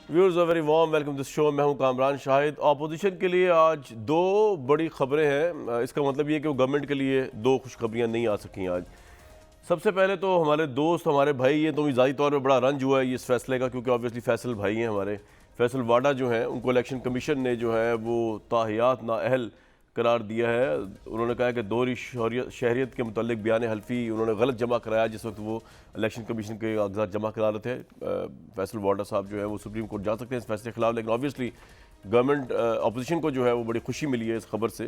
Viewers, very warm welcome this show. मैं हूं Kamran Shahid. Opposition के लिए आज दो बड़ी खबरें हैं। इसका मतलब ये कि वो गवर्नमेंट के लिए दो खुशखबरियां नहीं आ सकी आज। सबसे पहले तो हमारे दोस्त, हमारे भाई हैं, तो मुझे ज़ाती तौर पर बड़ा रंज हुआ है इस फैसले का, क्योंकि ऑब्वियसली फैसल भाई हैं हमारे। फैसल वाडा जो हैं उनको इलेक्शन कमीशन ने जो है वो ताहियात नाअहल करार दिया है। उन्होंने कहा कि दोहरी शहरियत के मुतालिक बयान हल्फी उन्होंने गलत जमा कराया जिस वक्त वो इलेक्शन कमीशन के कागजात जमा करा रहे थे। फैसल वाडा साहब जो है वो सुप्रीम कोर्ट जा सकते हैं इस फैसले के खिलाफ, लेकिन ऑब्वियसली गवर्नमेंट अपोजिशन को जो है वो बड़ी खुशी मिली है इस खबर से।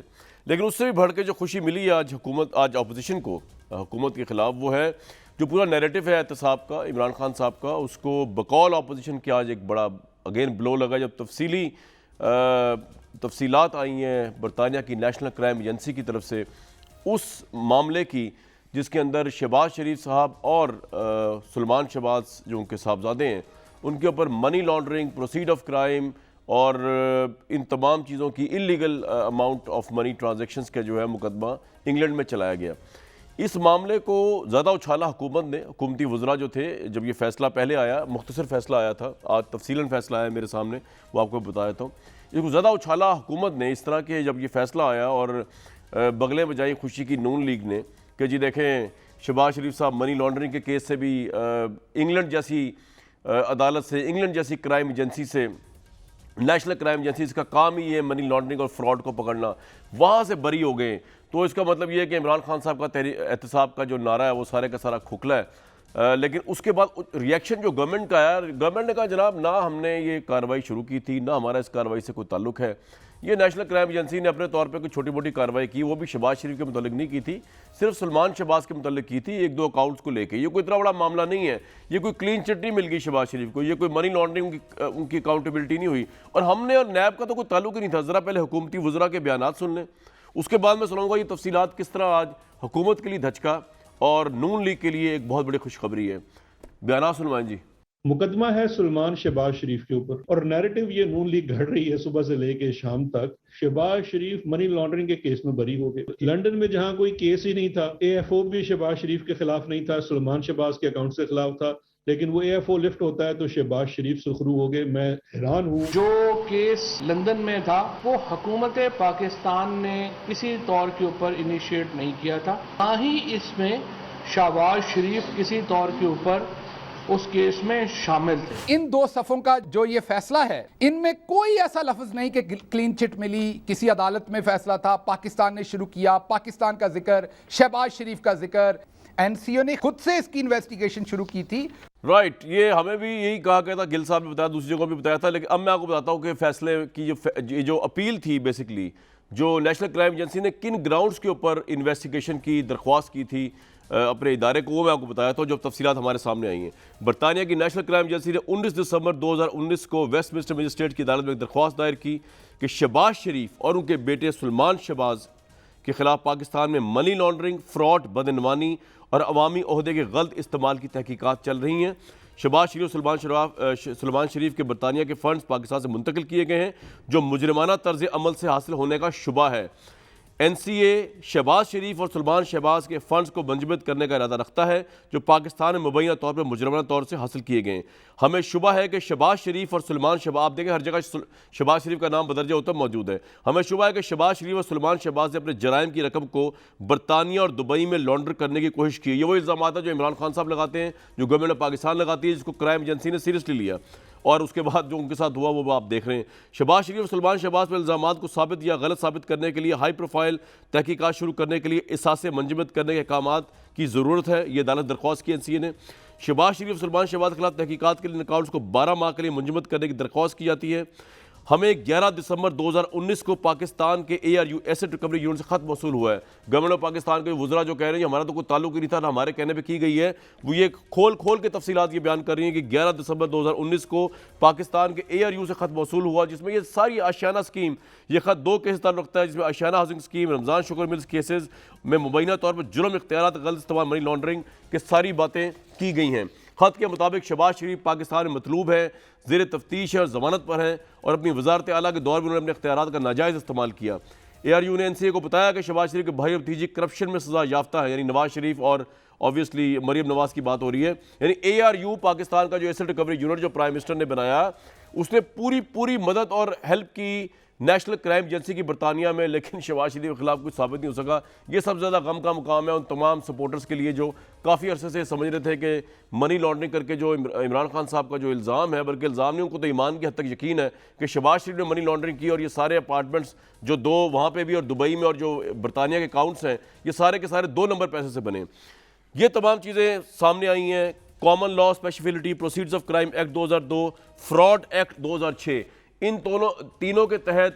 लेकिन उससे भी बढ़ के जो खुशी मिली है आज अपोजिशन को हुकूमत के खिलाफ, वो है जो पूरा नैरेटिव है एहतसाब का, इमरान खान साहब का, उसको बकौल अपोजिशन के आज एक बड़ा अगेन ब्लो लगा जब तफसीलात आई हैं बरतानिया की नेशनल क्राइम एजेंसी की तरफ से उस मामले की जिसके अंदर शहबाज शरीफ साहब और सुलेमान शहबाज जो उनके साहबजादे हैं उनके ऊपर money laundering, proceed of crime और इन तमाम चीज़ों की illegal amount of money transactions का जो है मुकदमा इंग्लैंड में चलाया गया। इस मामले को ज़्यादा उछाला हुकूमत ने। हुकूमती वज़रा जो थे, जब ये फ़ैसला पहले आया, मुख्तसर फ़ैसला आया था, आज तफसीलन फ़ैसला आया मेरे सामने, वो आपको बताया था। इसको ज़्यादा उछाला हुकूमत ने इस तरह के जब ये फ़ैसला आया और बगलें बजाई खुशी की नून लीग ने कि जी देखें शहबाज शरीफ साहब मनी लॉन्ड्रिंग के केस से भी इंग्लैंड जैसी अदालत से, इंग्लैंड जैसी क्राइम एजेंसी से, नेशनल क्राइम एजेंसी, इसका काम ही है मनी लॉन्ड्रिंग और फ्रॉड को पकड़ना, वहाँ से बरी हो गए। तो इसका मतलब ये है कि इमरान खान साहब का एहतसाब का जो नारा है वो सारे का सारा खोखला है। लेकिन उसके बाद रिएक्शन जो गवर्नमेंट का आया, गवर्नमेंट ने कहा जनाब ना हमने ये कार्रवाई शुरू की थी, ना हमारा इस कार्रवाई से कोई ताल्लुक है। ये नेशनल क्राइम एजेंसी ने अपने तौर पे कोई छोटी मोटी कार्रवाई की, वो भी शहबाज शरीफ के मुतालिक नहीं की थी, सिर्फ सुलेमान शहबाज के मुतालिक की थी, एक दो अकाउंट्स को लेके। ये कोई इतना बड़ा मामला नहीं है, ये कोई क्लीन चिट नहीं मिल गई शहबाज शरीफ को, ये कोई मनी लॉन्ड्रिंग उनकी अकाउंटेबिलिटी नहीं हुई। और हमने और नैब का तो कोई ताल्लुक ही नहीं था। ज़रा पहले हुकूमती वज़रा के बयान सुन लें, उसके बाद मैं सुनाऊंगा ये तफसीलात किस तरह आज हुकूमत के लिए धचका और नून लीग के लिए एक बहुत बड़ी खुशखबरी है। बयान सुनवाएं जी। मुकदमा है सुलेमान शहबाज शरीफ के ऊपर और नैरेटिव ये नून लीग घड़ रही है सुबह से लेके शाम तक। शहबाज शरीफ मनी लॉन्ड्रिंग के केस में बरी हो गए। लंदन में जहां कोई केस ही नहीं था, एएफओ भी शहबाज शरीफ के खिलाफ नहीं था, सुलेमान शहबाज के अकाउंट के खिलाफ था, लेकिन वो एएफओ लिफ्ट होता है तो शहबाज शरीफ सुखरू हो गए। मैं हैरान हूँ। जो केस लंदन में था वो हुकूमत पाकिस्तान ने किसी तौर के ऊपर इनिशिएट नहीं किया था, ना ही इसमें शहबाज शरीफ किसी तौर के ऊपर उस केस में शामिल थे। इन दो सफ़ों का जो ये फैसला है, इनमें कोई ऐसा लफ्ज नहीं कि क्लीन चिट मिली, किसी अदालत में फैसला था, पाकिस्तान ने शुरू किया, पाकिस्तान का जिक्र, शहबाज शरीफ का जिक्र, एनसीओ ने खुद से इसकी इन्वेस्टिगेशन शुरू की थी। राइट, ये हमें भी यही कहा गया था, गिल साहब ने बताया, दूसरी जगह भी बताया था। लेकिन अब मैं आपको बताता हूँ कि फैसले की जो अपील थी, बेसिकली जो नेशनल क्राइम एजेंसी ने किन ग्राउंड्स के ऊपर इन्वेस्टिगेशन की दरख्वास्त की थी अपने इदारे को, वो मैं आपको बताया था। जो तफसीलात हमारे सामने आई हैं, बरतानिया की नेशनल क्राइम एजेंसी ने 19 दिसंबर 2019 को वेस्टमिंस्टर मजिस्ट्रेट की अदालत में एक दरख्वास्त दायर की कि शहबाज शरीफ और उनके बेटे सुलेमान शहबाज के खिलाफ पाकिस्तान में मनी लॉन्ड्रिंग, फ्रॉड, बदनवानी और अवामी ओहदे के गलत इस्तेमाल की तहकीकात चल रही हैं। शहबाज शरीफ और सुलेमान शरीफ के बरतानिया के फ़ंड्स पाकिस्तान से मुंतकिल किए गए हैं जो मुजरिमाना तर्ज अमल से हासिल होने का शुबा है। एनसीए शहबाज शरीफ और सुलेमान शहबाज के फ़ंड्स को मंजमद करने का इरादा रखता है जो पाकिस्तान में मुबैना तौर पर मुजरमाना तौर से हासिल किए गए हैं। हमें शुबा है कि शहबाज शरीफ और सुलेमान शहबाज, आप देखें हर जगह शहबाज शरीफ का नाम बदरजा होता मौजूद है। हमें शुबा है कि शहबाज शरीफ और सुलेमान शहबाज ने अपने जराइम की रकम को बरतानिया और दुबई में लॉन्ड्र करने की कोशिश की। ये वो इल्ज़ाम है जो इमरान खान साहब लगाते हैं, जो गवर्नमेंट ऑफ पाकिस्तान लगाती है, जिसको क्राइम एजेंसी ने सीरियसली लिया और उसके बाद जो उनके साथ हुआ वो आप देख रहे हैं। शहबाज शरीफ और सुलेमान शहबाज पर इल्ज़ामात को साबित या गलत साबित करने के लिए हाई प्रोफाइल तहकीकात शुरू करने के लिए एहसास मंजमद करने के अहकामात की ज़रूरत है। ये अदालत दरख्वास्त की एनसीए ने। शहबाज शरीफ और सुलेमान शहबाज के खिलाफ तहकीकात के लिए अकाउंट्स को 12 माह के लिए मंजमद करने की दरख्वास्त की जाती है। हमें 11 दिसंबर 2019 को पाकिस्तान के ARU एसेट रिकवरी यूनिट से खत मौसूल हुआ है। गवर्नमेंट ऑफ पाकिस्तान के वज़रा जो कह रहे हैं हमारा तो कोई ताल्लुक ही नहीं था, ना हमारे कहने पे की गई है, वो ये खोल के तफसीलात ये बयान कर रही हैं कि 11 दिसंबर 2019 को पाकिस्तान के ARU से खत मौसूल हुआ जिसमें ये सारी आशियाना स्कीम, ये खत दो केस ताल्लुक रखता है जिसमें Ashiana housing scheme, Ramzan sugar mills cases में मुबैना तौर पर जुर्म, इख्तियारात, गलत इस्तेमाल, मनी लॉन्ड्रिंग के सारी बातें की गई हैं। खत के मुताबिक शहबाज शरीफ पाकिस्तान में मतलूब है, ज़ेर तफ्तीश है और ज़मानत पर हैं और अपनी वजारत आला के दौर में उन्होंने अपने इख्तियारात का नाजायज़ इस्तेमाल किया। ARU ने NCA को बताया कि शहबाज शरीफ के भाई और भतीजे करप्शन में सजा याफ्ता है, यानी नवाज शरीफ और ऑब्वियसली मरीम नवाज की बात हो रही है। यानी ARU पाकिस्तान का जो एसेट रिकवरी यूनिट जो प्राइम मिनिस्टर ने बनाया उसने पूरी पूरी मदद और हेल्प की नेशनल क्राइम एजेंसी की बरतानिया में, लेकिन शहबाज शरीफ के खिलाफ कुछ साबित नहीं हो सका। ये सबसे ज़्यादा गम का मुकाम है उन तमाम सपोर्टर्स के लिए जो काफ़ी अरसे से समझ रहे थे कि मनी लॉन्ड्रिंग करके जो इमरान खान साहब का जो इल्ज़ाम है, बल्कि इल्ज़ाम नहीं, उनको तो ईमान की हद तक यकीन है कि शहबाज शरीफ ने मनी लॉन्ड्रिंग की और ये सारे अपार्टमेंट्स जो 2 वहाँ पर भी और दुबई में और जो बरतानिया के अकाउंट्स हैं, ये सारे के सारे 2 नंबर पैसे से बने। ये तमाम चीज़ें सामने आई हैं। Common law specificity, proceeds of crime act 2002, fraud act 2006, इन तीनों के तहत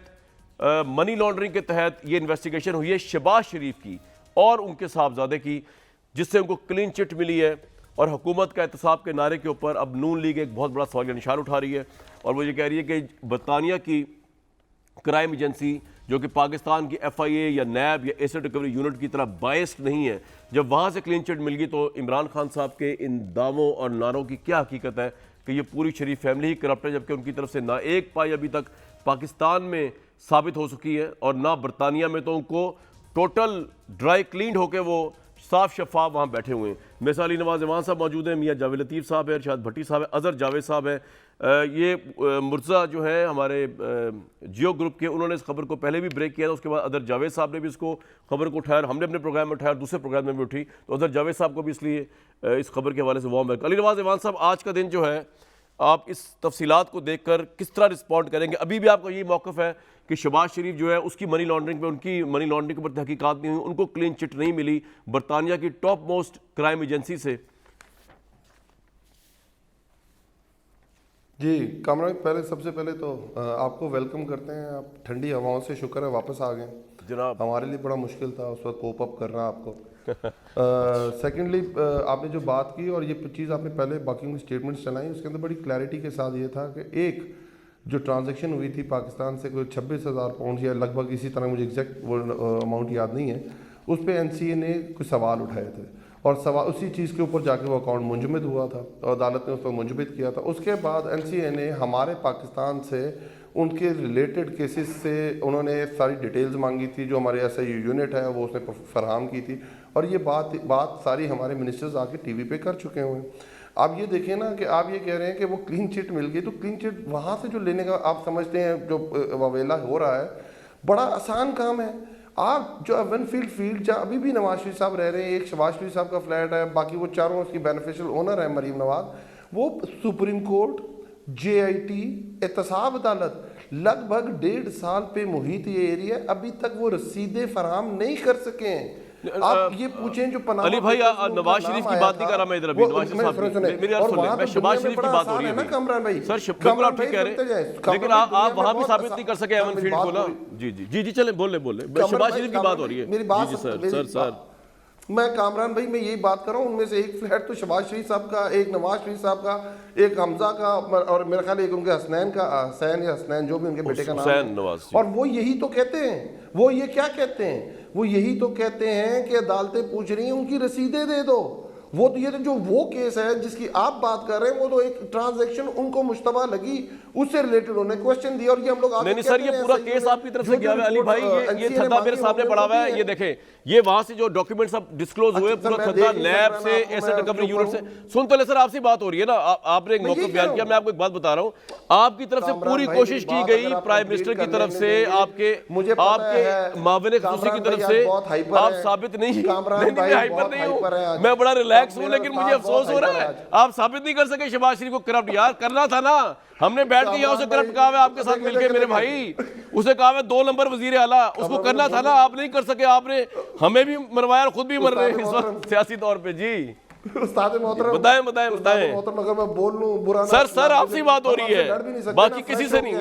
मनी लॉन्ड्रिंग के तहत ये इन्वेस्टिगेशन हुई है शहबाज शरीफ की और उनके साहबजादे की, जिससे उनको क्लीन चिट मिली है। और हुकूमत का एहतसाब के नारे के ऊपर अब नून लीग एक बहुत बड़ा सवाल का निशान उठा रही है और वो ये कह रही है कि बरतानिया की क्राइम एजेंसी जो कि पाकिस्तान की FIA या नैब या एसेट रिकवरी यूनिट की तरह बायस्ड नहीं है, जब वहाँ से क्लीन चिट मिल गई तो इमरान खान साहब के इन दावों और नारों की क्या हकीकत है कि ये पूरी शरीफ फैमिली ही करप्ट है, जबकि उनकी तरफ से ना एक पाई अभी तक पाकिस्तान में साबित हो चुकी है और ना बरतानिया में, तो उनको टोटल ड्राई क्लीन होकर वो साफ शफाफ वहाँ बैठे हुए हैं। मिसाल अली नवाज जवान साहब मौजूद हैं, मियाँ जावेद लतीफ़ साहब है, अरशाद भट्टी साहब है, अज़हर जावेद साहब है, ये मुर्तज़ा जो है हमारे जियो ग्रुप के, उन्होंने इस खबर को पहले भी ब्रेक किया था, उसके बाद अज़हर जावेद साहब ने भी इसको खबर को उठाया, हमने अपने प्रोग्राम में उठाया, दूसरे प्रोग्राम में भी उठी, तो अज़हर जावेद साहब को भी इसलिए इस खबर के हवाले से वार्म वेलकम। अली नवाज जवान साहब, आज का दिन जो है आप इस तफसीलात को देखकर किस तरह रिस्पॉन्ड करेंगे? अभी भी आपका यही मौक़िफ़ है कि शहबाज शरीफ जो है उसकी मनी लॉन्ड्रिंग पे, उनकी मनी लॉन्ड्रिंग के ऊपर तहकीकात नहीं हुई, उनको क्लीन चिट नहीं मिली बरतानिया की टॉप मोस्ट क्राइम एजेंसी से? जी कामरान, पहले सबसे पहले तो आपको वेलकम करते हैं। आप ठंडी हवाओं से शुक्र है वापस आ गए जनाब। हमारे लिए बड़ा मुश्किल था उस वक्त कोप अप करना आपको। सेकेंडली आपने जो बात की और ये चीज़ आपने पहले बाकी स्टेटमेंट्स चलाई, उसके अंदर बड़ी क्लैरिटी के साथ ये था कि एक जो ट्रांजैक्शन हुई थी पाकिस्तान से कोई 26,000 पाउंड या लगभग इसी तरह, मुझे एग्जैक्ट वो अमाउंट याद नहीं है, उस पर NCA ने कुछ सवाल उठाए थे और सवाल उसी चीज़ के ऊपर जाके वो अकाउंट मुंजमद हुआ था और अदालत ने उस पर मुंजमद किया था। उसके बाद NCA ने हमारे पाकिस्तान से उनके रिलेटेड केसेस से उन्होंने सारी डिटेल्स मांगी थी, जो हमारे SIU यूनिट है वो उसने फराहम की थी और ये बात सारी हमारे मिनिस्टर्स आके TV पे कर चुके हुए हैं। आप ये देखें ना कि आप ये कह रहे हैं कि वो क्लीन चिट मिल गई, तो क्लीन चिट वहाँ से जो लेने का आप समझते हैं जो ववेला हो रहा है, बड़ा आसान काम है। आप जो अवनफील्ड फील्ड जहाँ अभी भी नवाज शरीफ साहब रह रहे हैं, एक शहबाज शरीफ साहब का फ्लैट है, बाकी वो चारों उसकी बेनिफिशियल ओनर है मरीम नवाज, वो सुप्रीम कोर्ट, JIT, एहतसाब अदालत लगभग 1.5 साल पे मुहित ये एरिया, अभी तक वो रसीदें फराहम नहीं कर सके हैं। आप ये पूछें जो पनामा अली भाई नवाज शरीफ की बात नहीं कर रहा मैं इधर अभी, नवाज शरीफ साहब मेरी बात सुन ले, मैं शहबाज शरीफ की बात हो रही है ना कामरान भाई। सर बिल्कुल आप ठीक कह रहे हैं, लेकिन आप वहां भी साबित नहीं कर सके एवन फील्ड को ना। जी चले बोले शहबाज शरीफ की बात हो रही है। मेरी बात सर मैं कामरान भाई मैं यही बात कर रहा हूँ, उनमें से एक फ्लैट तो शहबाज शरीफ साहब का, एक नवाज शरीफ साहब का, एक हमजा का और मेरा ख्याल एक उनके हसनैन का, हसैन या हसनैन जो भी उनके बेटे का नाम है। और वो यही तो कहते हैं, वो ये क्या कहते हैं, वो यही तो कहते हैं कि अदालतें पूछ रही हैं उनकी रसीदें दे दो। वो तो ये तो जो वो केस है जिसकी आप बात कर रहे हैं, वो तो एक ट्रांजैक्शन उनको मुश्तबा लगी, उससे रिलेटेड उन्होंने क्वेश्चन दिया और ये हम लोग नहीं सर, ये पूरा केस आपकी तरफ से गया है अली भाई, ये थद्दा मेरे सामने पड़ा हुआ है, ये देखें, ये वहां से जो डॉक्यूमेंट्स अब डिस्क्लोज हुए, पूरा थद्दा नैब से, एसेट रिकवरी यूनिट से। सुन तो ले सर, आपसे बात हो रही है ना, आपने एक मौका बयान किया, मैं आपको एक बात बता रहा हूँ, आपकी तरफ से पूरी कोशिश की गई प्राइम मिनिस्टर की तरफ से, आपके माविन खुसूसी की तरफ से, आप साबित नहीं, मैं हाइपर नहीं हूँ, मैं बड़ा रिलैक्स हूँ, लेकिन मुझे अफसोस हो रहा है आप साबित नहीं कर सके शहबाज शरीफ को करप्ट। यार करना था ना, हमने बैठ के यहाँ उसे करप्ट कहा है आपके साथ मिलके मेरे भाई, उसे कहा है 2 नंबर वजीर आला, उसको करना था ना, आप नहीं कर सके, आपने हमें भी मरवाया और खुद भी मर रहे हैं इस वक्त सियासी तौर पे। जी बताएं अगर मैं बोल लूं बुरा सर आपसे बात हो रही है, बाकी किसी से नहीं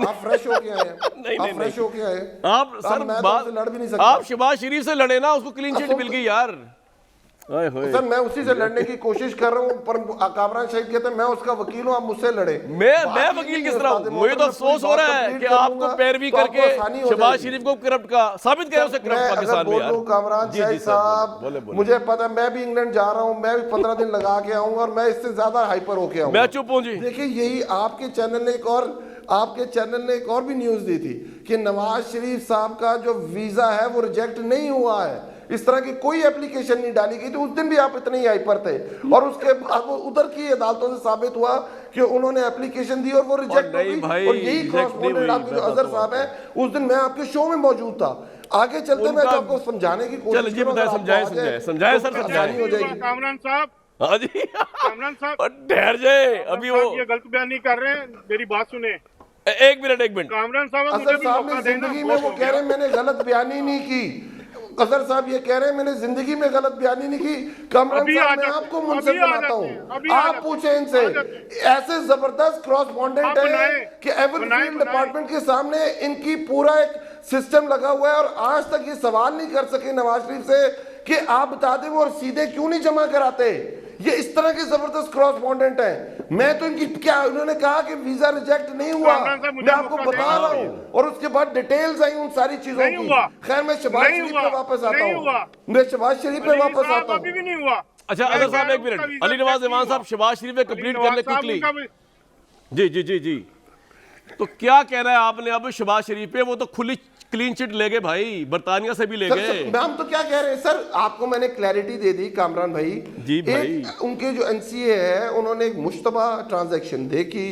आप फ्रेश होके आए हैं, आप फ्रेश होके आए हैं, आप सर लड़ भी नहीं सकते, आप शहबाज शरीफ से लड़े ना, उसको क्लीन चिट मिल गई यार। सर मैं उसी से लड़ने की कोशिश कर रहा हूँ, पर कामरान शहीद कहते हैं मैं उसका वकील हूँ, आप मुझसे लड़े। मैं वकील किस तरह हूँ? मुझे तो अफसोस हो रहा है कि आपको पैरवी करके शहबाज शरीफ को करप्ट का साबित करें, उसे करप्ट पाकिस्तान में यार। कामरान शहीद साहब मुझे पता, मैं भी इंग्लैंड जा रहा हूँ, मैं भी 15 दिन लगा के आऊंगा और मैं इससे ज्यादा हाइपर होके आऊंगा। मैं चुप हूँ जी। देखिए यही आपके चैनल ने एक और भी न्यूज दी थी कि नवाज शरीफ साहब का जो वीजा है वो रिजेक्ट नहीं हुआ है, इस तरह की कोई एप्लीकेशन नहीं डाली गई थी। उस दिन भी आप इतने ही हाइपर थे, और उसके बाद वो उधर की अदालतों से साबित हुआ कि उन्होंने एप्लीकेशन दी और वो रिजेक्ट हो नहीं गई। भाई, और यही क्रॉस reject नहीं बॉर्डर हुई, आपके जो मैं अजहर बताता साहब है, उस दिन मैं आपके शो में मौजूद था। आगे चलते मैं उनका- आपको समझाने की चल कोशिश जी करूंगा, बताए, अगर समझाए आपको आ जाए समझाए तो सर, आसानी समझाए। हो जाएगी। कामरान साहब, हाँ जी कामरान साहब, और ठहर जाए अभी वो ये गलत बयान नहीं कर रहे हैं, मेरी बात सुने। एक मिनट कामरान साहब, मुझे अजहर भी साहब मौका ने देना, जिंदगी में बहुत वो हो कह रहे गया। हैं मैंने गलत बयानी नहीं की। अजहर साहब ये कह रहे हैं मैंने जिंदगी में गलत बयानी नहीं की। कामरान अभी साहब आ मैं जाते आपको हैं, मुनसिफ अभी आ बनाता जाते हैं, हूँ, अभी आ आप जाते पूछे हैं, इनसे। आ जाते हैं। ऐसे जबरदस्त क्रॉसपॉन्डेंट आप है बनाएं, कि एवन बनाएं, फील्ड बनाएं। डिपार्टमेंट के सामने इनकी पूरा एक सिस्टम लगा हुआ है, और आज तक ये सवाल नहीं कर सके नवाज शरीफ से कि आप बता दें वो रसीदें क्यों नहीं जमा कराते। ये इस तरह के जबरदस्त क्रॉसपॉन्डेंट हैं। मैं तो इनकी क्या, उन्होंने कहा कि वीजा रिजेक्ट नहीं हुआ, कामरान साहब, मुझे मैं आपको मौका बता दें। रहा हूँ, और उसके बाद डिटेल्स आई उन सारी चीजों नहीं की। हुआ। खैर मैं शहबाज नहीं शरीफ हुआ। पे वापस आता नहीं हुआ। हूँ, मैं शहबाज शरीफ पे अली वापस साहब, आता अभी हूँ। भी नहीं हुआ। अच्छा मैं अजहर कह साहब रहा एक हूं, उसका minute, visa Ali Nawaz reject ईमान नहीं साहब हुआ। शहबाज शरीफ पे कंप्लीट कर ले साहब, क्विकली। उनका जी जी जी जी, तो क्या कहना है आपने अब शहबाज शरीफ पे? वो तो खुली क्लीन चिट ले गए भाई, बरतानिया से भी ले गए। मैम तो क्या कह रहे हैं सर, आपको मैंने क्लैरिटी दे दी कामरान भाई। जी भाई। एक उनके जो एनसीए है, उन्होंने एक मुश्तबा ट्रांजैक्शन देखी,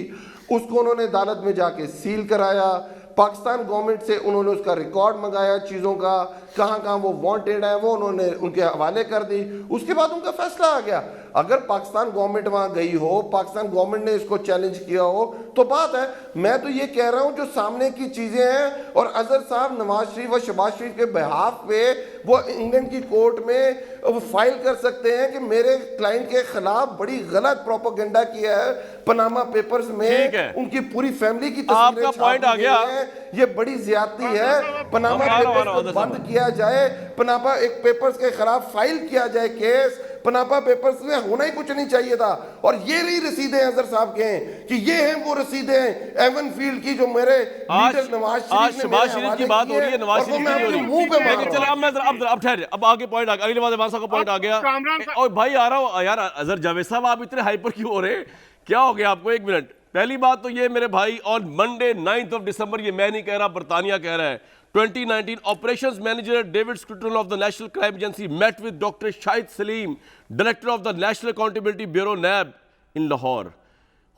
उसको उन्होंने अदालत में जाके सील कराया। पाकिस्तान गवर्नमेंट से उन्होंने उसका रिकॉर्ड मंगाया, चीज़ों का कहाँ कहाँ वो वांटेड है वो उन्होंने उनके हवाले कर दी। उसके बाद उनका फैसला आ गया। अगर पाकिस्तान गवर्नमेंट वहाँ गई हो, पाकिस्तान गवर्नमेंट ने इसको चैलेंज किया हो तो बात है। मैं तो ये कह रहा हूँ जो सामने की चीज़ें हैं, और अजहर साहब नवाज शरीफ और शहबाज शरीफ के बिहाफ पे वो इंग्लैंड की कोर्ट में फाइल कर सकते हैं कि मेरे क्लाइंट के खिलाफ बड़ी गलत प्रोपेगेंडा किया है। पनामा पेपर्स ठीक में है। उनकी पूरी फैमिली की आपका तस्वीरें पॉइंट आ छापी गया। गई हैं। ये बड़ी ज्यादती है। पनामा आ रहा हूं, पेपर्स को बंद किया जाए, पनामा एक पेपर्स के खिलाफ फाइल किया जाए केस। पनामा पेपर्स में होना ही कुछ नहीं चाहिए था। और ये रही रसीदें अजहर साहब के हैं कि ये हैं वो रसीदें एवन फील्ड की जो मेरे लीडर नवाज आज शरीफ ने शहबाज मेरे शरीफ की हवाले बात की हो रही है, नवाज और वो शरीफ मैं की नहीं हो अपने रही। मुंह पे मार लेकिन रहा चलो हूं। अब ठहर, अब आगे पॉइंट आ गया, अली नवाज ईमान साहब का पॉइंट आ गया। कामरान साहब- और भाई आ रहा हूँ यार, अजहर जावेद साहब आप इतने हाइपर क्यों हो रहे? क्या हो गया आपको? एक मिनट, पहली बात तो ये मेरे भाई, ऑन मंडे 9 दिसंबर, ये मैं नहीं कह रहा, बरतानिया कह रहा है, 2019 operations manager David Scruton of the National Crime Agency met with Dr. Shahid Salim, director of the National Accountability Bureau NAB in Lahore,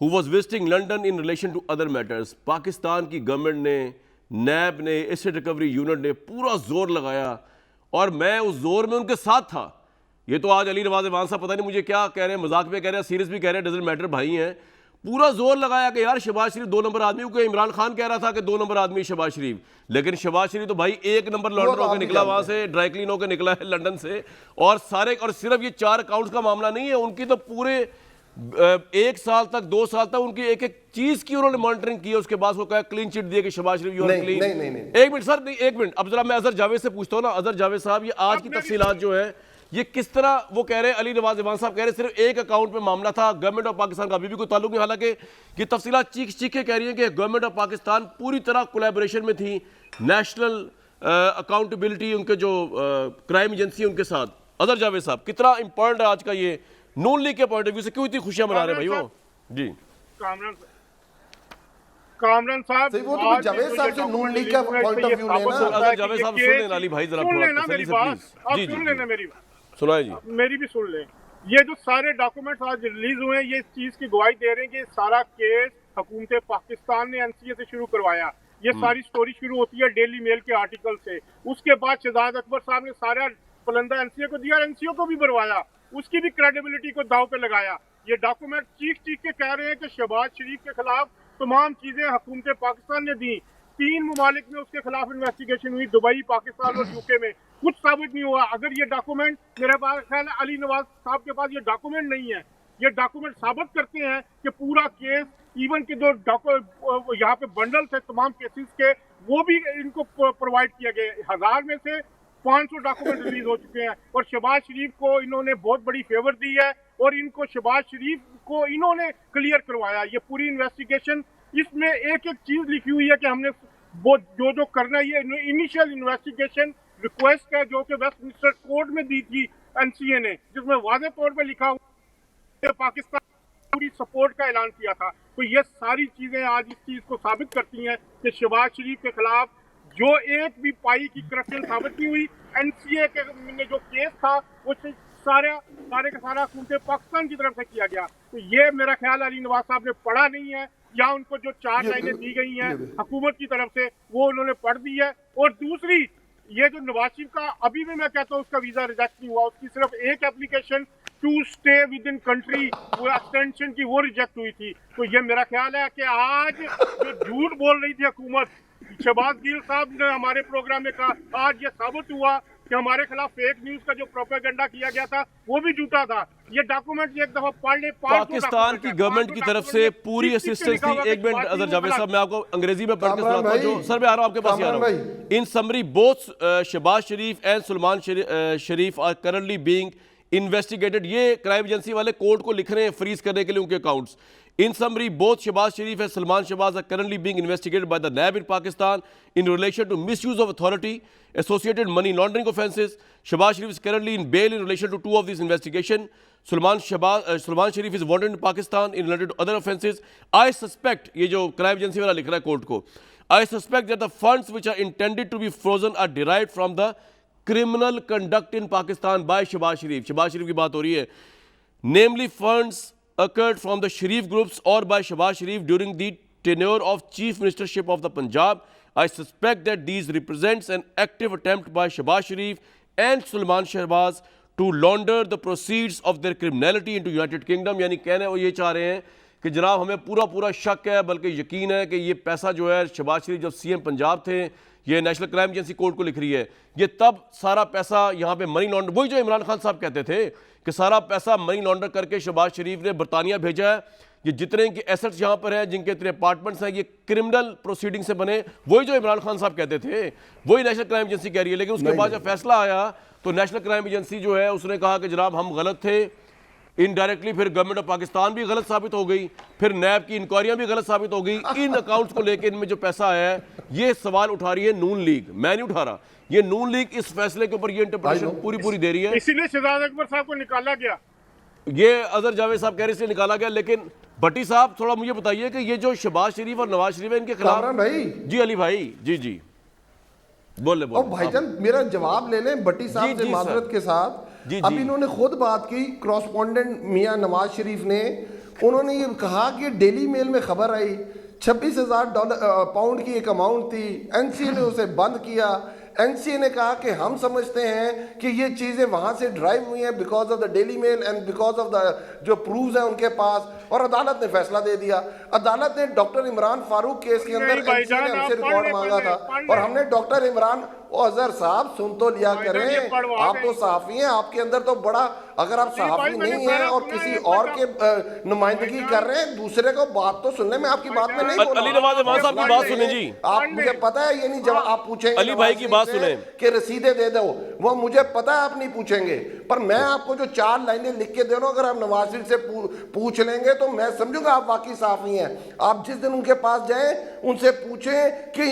who was visiting London in relation to other matters. Pakistan की government ने, नैब ने, asset recovery unit ने पूरा जोर लगाया और मैं उस जोर में उनके साथ था। ये तो आज अली नवाज ईमान साहब पता नहीं मुझे क्या कह रहे हैं, मजाक में कह रहे हैं, सीरियस भी कह रहे हैं, डजंट मैटर, भाई हैं। पूरा जोर लगाया कि यार शहबाज शरीफ 2 नंबर आदमी, क्योंकि इमरान खान कह रहा था कि 2 नंबर आदमी शहबाज शरीफ, लेकिन शहबाज शरीफ तो भाई 1 नंबर लॉन्डर होकर निकला, वहां से ड्राई क्लीन होकर निकला है लंदन से। और सारे, और सिर्फ ये 4 अकाउंट्स का मामला नहीं है, उनकी तो पूरे 1 साल तक 2 साल तक उनकी एक एक चीज की उन्होंने मॉनिटरिंग की है। उसके बाद वो कहा क्लीन चिट दिए कि शहबाज शरीफ यू आर क्लीन। नहीं। एक मिनट सर, नहीं एक मिनट, अब जरा मैं अजहर जावेद से पूछता हूँ ना। अजहर जावेद साहब, ये आज की तफसीलात जो है ये किस तरह, वो कह रहे हैं, अली नवाज ईमान साहब कह रहे हैं सिर्फ एक अकाउंट में मामला था, गवर्नमेंट ऑफ पाकिस्तान का अभी भी कोई ताल्लुक नहीं। हालांकि ये तफसीलात चीख के कह रही है कि गवर्नमेंट ऑफ पाकिस्तान पूरी तरह कोलैबोरेशन में थी नेशनल अकाउंटेबिलिटी, उनके जो क्राइम एजेंसी उनके साथ। अजहर जावेद साहब, कितना इंपॉर्टेंट है आज का ये नून लीग के पॉइंट ऑफ व्यू से, क्यों इतनी खुशियां मना रहे हैं भाई वो? जी कामरान साहब, सही, वो तो जावेद साहब से नून लीग का पॉइंट ऑफ व्यू लेना। अजहर जावेद साहब सुन लेना, अली भाई जरा सुन थोड़ा लेना तसल्ली मेरी से बात, प्लीज। आप जी सुन जी लेना मेरी बात, सुनाए जी। मेरी भी सुन लें। ये जो सारे डॉक्यूमेंट्स आज रिलीज हुए हैं, ये इस चीज की गवाही दे रहे हैं कि सारा केस हुकूमत पाकिस्तान ने एनसीए से शुरू करवाया। ये सारी स्टोरी शुरू होती है डेली मेल के आर्टिकल से। उसके बाद शहजाद अकबर साहब ने सारा पलंदा एनसीए को दिया, एनसीए को भी भरवाया, उसकी भी क्रेडिबिलिटी को दाव पे लगाया। ये डॉक्यूमेंट चीख के कह रहे हैं कि शहबाज शरीफ के खिलाफ तमाम चीजें हुकूमत पाकिस्तान ने दी। 3 ममालिक में उसके खिलाफ इन्वेस्टिगेशन हुई, दुबई, पाकिस्तान और यूके में, कुछ साबित नहीं हुआ। अगर ये डॉक्यूमेंट, मेरे पास ख्याल है अली नवाज साहब के पास ये डॉक्यूमेंट नहीं है, ये डॉक्यूमेंट साबित करते हैं कि पूरा केस, इवन के जो यहाँ पे बंडल थे तमाम केसेस के, वो भी इनको प्रोवाइड किया गया। 1000 में से 500 डॉक्यूमेंट रिलीज हो चुके हैं और शहबाज शरीफ को इन्होंने बहुत बड़ी फेवर दी है और इनको शहबाज शरीफ को इन्होंने क्लियर करवाया। ये पूरी इन्वेस्टिगेशन, इसमें एक एक चीज लिखी हुई है कि हमने वो जो करना है, ये इनिशियल इन्वेस्टिगेशन रिक्वेस्ट है जो कि वेस्टमिंस्टर कोर्ट में दी थी एनसीए ने, जिसमें वाज़ेह तौर पे लिखा हुआ पाकिस्तान पूरी सपोर्ट का ऐलान किया था। तो ये सारी चीजें आज इस चीज को साबित करती हैं कि शहबाज शरीफ के खिलाफ जो एक भी पाई की करप्शन साबित नहीं हुई। एनसीए के में जो केस था वो सारे का सारा हुकूमत पाकिस्तान की तरफ से किया गया। तो ये मेरा ख्याल अली नवाज साहब ने पढ़ा नहीं है, या उनको जो 4 लाइनें दी गई हैं हुकूमत की तरफ से वो उन्होंने पढ़ दी है। और दूसरी, ये जो नवाज शरीफ का अभी भी मैं कहता हूँ उसका वीजा रिजेक्ट नहीं हुआ, उसकी सिर्फ एक application to stay within country वो एक्सटेंशन की वो रिजेक्ट हुई थी। तो ये मेरा ख्याल है कि आज जो झूठ बोल रही थी हुकूमत, शहबाज गिल साहब ने हमारे प्रोग्राम में कहा, आज ये साबित हुआ कि हमारे खिलाफ फेक न्यूज का जो प्रोपेगेंडा किया गया था वो भी झूठा था। ये डॉक्यूमेंट एक दफा पढ़ ले। पाकिस्तान की गवर्नमेंट की तरफ से पूरी असिस्टेंस थी। एक मिनट अजहर जावेद साहब, मैं आपको अंग्रेजी में पढ़ के सुनाता हूं जो सर मैं आ रहा हूं आपके पास ही आ रहा हूं। In summary both Shahbaz Sharif and Salman Sharif are currently being investigated. ये क्राइम एजेंसी वाले कोर्ट को लिख रहे हैं फ्रीज करने के लिए उनके accounts. In summary, both Shehbaz Sharif and Salman Shehbaz are currently being investigated by the NAB in Pakistan in relation to misuse of authority, associated money laundering offences. Shehbaz Sharif is currently in bail in relation to 2 of these investigations. Salman Sharif is wanted in Pakistan in relation to other offences. I suspect, ये जो crime agency वाला लिख रहा है court को, I suspect that the funds which are intended to be frozen are derived from the criminal conduct in Pakistan by Shehbaz Sharif. Shehbaz Sharif की बात हो रही है. Namely, funds occurred from the Sharif groups or by Shehbaz Sharif during the tenure of Chief Ministership of the Punjab. I suspect that these represents an active attempt by Shehbaz Sharif and Salman Shehbaz to launder the proceeds of their criminality into United Kingdom. यानी कहने वो ये चाह रहे हैं कि जनाब हमें पूरा शक है, बल्कि यकीन है कि ये पैसा जो है शहबाज शरीफ जब सीएम पंजाब थे, ये नेशनल क्राइम एजेंसी कोर्ट को लिख रही है, ये तब सारा पैसा यहाँ पे मनी लॉन्डर, वही जो इमरान खान साहब कहते थे कि सारा पैसा मनी लॉन्डर करके शहबाज शरीफ ने बरतानिया भेजा है। ये जितने इनके एसेट्स यहाँ पर हैं, जिनके इतने अपार्टमेंट्स हैं, ये क्रिमिनल प्रोसीडिंग से बने, वही जो इमरान खान साहब कहते थे, वही नेशनल क्राइम एजेंसी कह रही है। लेकिन उसके बाद जब फैसला आया तो नेशनल क्राइम एजेंसी जो है उसने कहा कि जनाब हम गलत थे। इनडायरेक्टली फिर गवर्नमेंट ऑफ पाकिस्तान भी गलत साबित हो गई, फिर नैब की इंक्वायरियां भी गलत साबित हो गई। इन अकाउंट्स को लेकर इनमें जो पैसा आया है, ये सवाल उठा रही है नून लीग, मैं नहीं उठा रहा, ये नून लीग इस फैसले के ऊपर ये इंटरप्रिटेशन पूरी दे रही है। इसीलिए शहजाद अकबर साहब को निकाला गया, ये अजहर जावेद साहब कह रहे इसलिए निकाला गया। लेकिन भट्टी साहब थोड़ा मुझे बताइए कि ये जो शहबाज शरीफ और नवाज शरीफ है इनके खिलाफ भाई जी अली भाई जी बोले भाईजान मेरा जवाब ले लें भट्टी साहब से माजरत के साथ। अब इन्होंने खुद बात की, करस्पॉन्डेंट मियां नवाज शरीफ ने, उन्होंने ये कहा कि डेली मेल में खबर आई 26,000 पाउंड की एक अमाउंट थी, एनसीए ने उसे बंद किया। एनसीए ने कहा कि हम समझते हैं कि ये चीजें वहां से ड्राइव हुई हैं because of the daily male and because of the जो प्रूव्स हैं उनके पास, और अदालत ने फैसला दे दिया। अदालत ने डॉक्टर इमरान फारूक केस के अंदर एनसीए ने हमसे रिकॉर्ड मांगा था, और हमने डॉक्टर इमरान, अजहर साहब सुन तो लिया करें, आप तो सहाफी हैं, आपके अंदर तो बड़ा, अगर आप सहाफी नहीं है और किसी और के नुमाइंदगी कर रहे हैं, दूसरे को बात तो सुनने में, आपकी बात में नहीं बोल अली नवाज इमाम साहब की बात सुने जी। आप, मुझे पता है ये नहीं जब आप पूछेंगे अली भाई की बात सुने कि रसीदे दे दो, वो मुझे पता है आप नहीं पूछेंगे, पर मैं आपको जो 4 लाइनें लिख के दे रहा हूं, अगर आप नवाज शरीफ से पूछ लेंगे तो मैं समझूंगा आप वाकई सहाफी हैं। आप जिस दिन उनके पास जाएं उनसे पूछें कि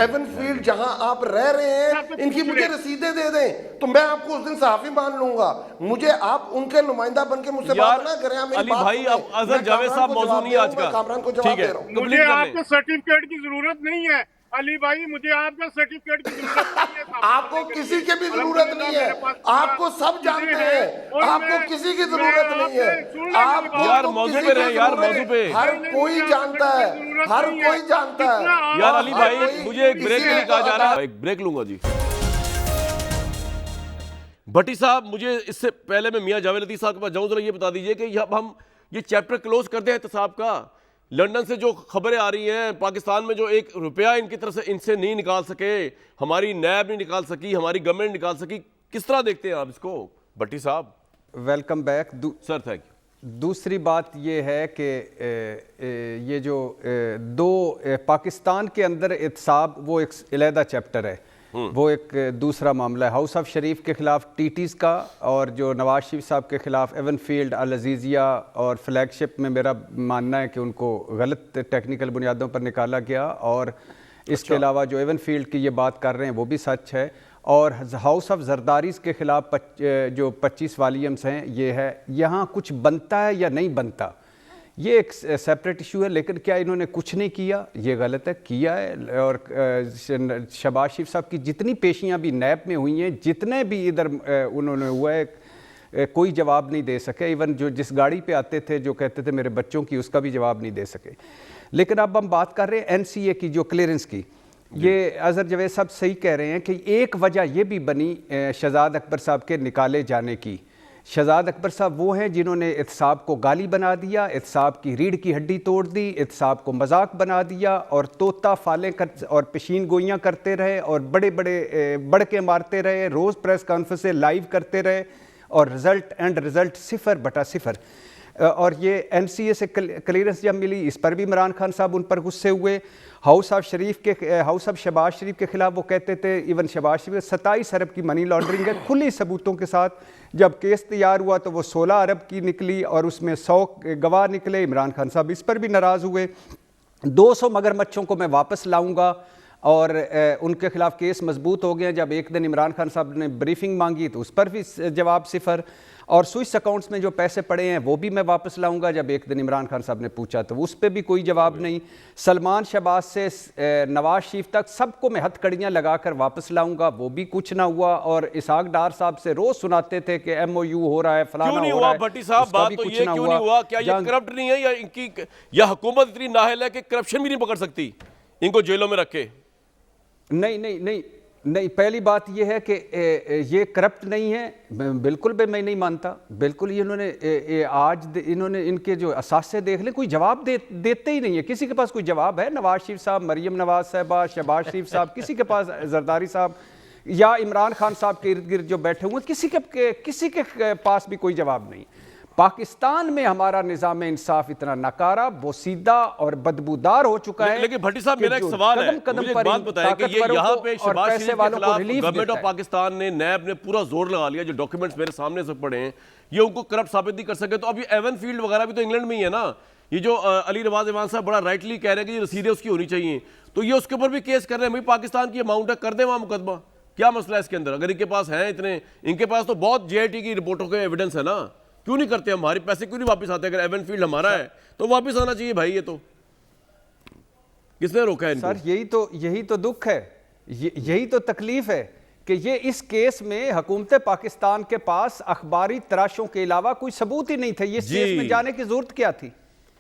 एवनफील्ड जहां आप रह रहे हैं इनकी मुझे रसीदें दे दें, तो मैं आपको उस दिन सहाफी मान लूंगा। मुझे आप उनके नुमाइंदा बनके मुझसे बात ना करें। अली भाई अब अजहर जावेद साहब मौजूद नहीं आज का, कामरान को जवाब दे रहा हूं। मुझे आपके सर्टिफिकेट की जरूरत नहीं है अली भाई, मुझे आपका सर्टिफिकेट की जरूरत नहीं है। आपको किसी की भी जरूरत नहीं है, आपको सब जानते हैं, आपको किसी की जरूरत नहीं है। आप यार मौजू पे रहे, यार मौजू पे हर कोई जानता है, हर कोई जानता है। यार अली भाई मुझे एक ब्रेक के लिए कहा जा रहा है, एक ब्रेक लूंगा जी। भट्टी साहब मुझे इससे पहले मैं मियां जावेद लतीफ साहब के पास जाऊं, जरा ये बता दीजिए कि अब हम ये चैप्टर क्लोज कर दें एहतसाब का। लंदन से जो खबरें आ रही हैं, पाकिस्तान में जो 1 रुपया इनकी तरफ से इनसे नहीं निकाल सके, हमारी नैब नहीं निकाल सकी, हमारी गवर्नमेंट निकाल सकी, किस तरह देखते हैं आप इसको भट्टी साहब? Welcome back sir, thank you. दूसरी बात ये है कि ये जो 2 पाकिस्तान के अंदर एहतसाब वो एक अलहदा चैप्टर है, वो एक दूसरा मामला है। हाउस ऑफ शरीफ के खिलाफ टीटीज़ का, और जो नवाज शरीफ साहब के खिलाफ एवनफील्ड, अल अजीज़िया और फ्लैगशिप में मेरा मानना है कि उनको गलत टेक्निकल बुनियादों पर निकाला गया, और इसके अलावा जो एवनफील्ड की ये बात कर रहे हैं वो भी सच है। और हाउस ऑफ जरदारीज़ के खिलाफ जो 25 वॉल्यूम्स हैं, ये है, यहाँ कुछ बनता है या नहीं बनता, ये एक सेपरेट इशू है, लेकिन क्या इन्होंने कुछ नहीं किया? ये गलत है, किया है। और शहबाज शरीफ साहब की जितनी पेशियां भी नैब में हुई हैं, जितने भी इधर उन्होंने हुआ है, कोई जवाब नहीं दे सके। इवन जो जिस गाड़ी पे आते थे जो कहते थे मेरे बच्चों की, उसका भी जवाब नहीं दे सके। लेकिन अब हम बात कर रहे हैं NCA की, जो क्लियरेंस की। ये अजहर जवेद साहब सही कह रहे हैं कि एक वजह ये भी बनी शहजाद अकबर साहब के निकाले जाने की। शहजाद अकबर साहब वो हैं जिन्होंने एहतसाब को गाली बना दिया, एहतसाब की रीढ़ की हड्डी तोड़ दी, एहतसाब को मजाक बना दिया और तोता फाले कर और पेशीन गोइयाँ करते रहे और बड़े बड़े बढ़ के मारते रहे, रोज़ प्रेस कॉन्फ्रेंस लाइव करते रहे और रिज़ल्ट 0/0। और ये NCA से क्लियरेंस जब मिली, इस पर भी इमरान खान साहब उन पर गुस्से हुए। हाउस ऑफ शहबाज शरीफ के खिलाफ वो कहते थे, इवन शहबाज शरीफ 27 अरब की मनी लॉन्ड्रिंग है, खुली सबूतों के साथ। जब केस तैयार हुआ तो वो 16 अरब की निकली और उसमें 100 गवाह निकले। इमरान खान साहब इस पर भी नाराज़ हुए। 200 मगरमच्छों को मैं वापस लाऊंगा और उनके खिलाफ केस मजबूत हो गए। जब एक दिन इमरान खान साहब ने ब्रीफिंग मांगी तो उस पर भी जवाब 0। और स्विस अकाउंट्स में जो पैसे पड़े हैं वो भी मैं वापस लाऊंगा, जब एक दिन इमरान खान साहब ने पूछा तो उस पर भी कोई जवाब नहीं। सलमान शहबाज से नवाज शरीफ तक सबको मैं हथकड़ियाँ लगा कर वापस लाऊंगा, वो भी कुछ ना हुआ। और इसहाक डार साहब से रोज सुनाते थे कि MOU हो रहा है, फलाना हो रहा है। भट्टी साहब, बात तो ये क्यों नहीं हुआ? क्या ये करप्ट नहीं है, या इनकी या हुकूमत इतनी नाअहल है कि करप्शन भी नहीं पकड़ सकती इनको जेलों में रखे? नहीं, पहली बात यह है कि ये करप्ट नहीं है, बिल्कुल भी मैं नहीं मानता। बिल्कुल ये इन्होंने इनके जो असासे देख लें, कोई जवाब देते ही नहीं है। किसी के पास कोई जवाब है? नवाज शरीफ साहब, मरीम नवाज साहबा, शहबाज शरीफ साहब, किसी के पास, जरदारी साहब या इमरान खान साहब के इर्द गिर्द जो बैठे हुए, किसी के पास भी कोई जवाब नहीं। पाकिस्तान में हमारा निज़ाम इंसाफ इतना नकारा, बोसीदा और बदबूदार हो चुका है। लेकिन भट्टी साहब, मेरा एक सवाल है, मुझे एक बात बताएं कि ये यहाँ पे शहबाज शरीफ के खिलाफ गवर्नमेंट ऑफ पाकिस्तान ने, नैब ने पूरा जोर लगा लिया, जो डॉक्यूमेंट्स मेरे सामने से पड़े हैं, ये उनको करप्ट साबित नहीं कर सके। तो अब ये एवन फील्ड वगैरह भी तो इंग्लैंड में ही है ना। ये जो अली नवाज ईमान साहब बड़ा राइटली कह रहे हैं कि ये रसीदें उसकी होनी चाहिए, तो ये उसके ऊपर भी केस कर रहे हैं। भाई पाकिस्तान की अमाउंट है, कर दे वहाँ मुकदमा, क्या मसला है इसके अंदर? अगर इनके पास है इतने, इनके पास तो बहुत JIT की रिपोर्टों के एविडेंस है ना, क्यों नहीं करते? हमारे पैसे क्यों नहीं वापस आते? अगर एवन फील्ड हमारा है तो वापस आना चाहिए भाई। ये तो किसने रोका है इनको? सर यही तो दुख है, यही तो तकलीफ है कि ये इस केस में हुकूमत पाकिस्तान के पास अखबारी तराशों के अलावा कोई सबूत ही नहीं थे। ये केस में जाने की जरूरत क्या थी?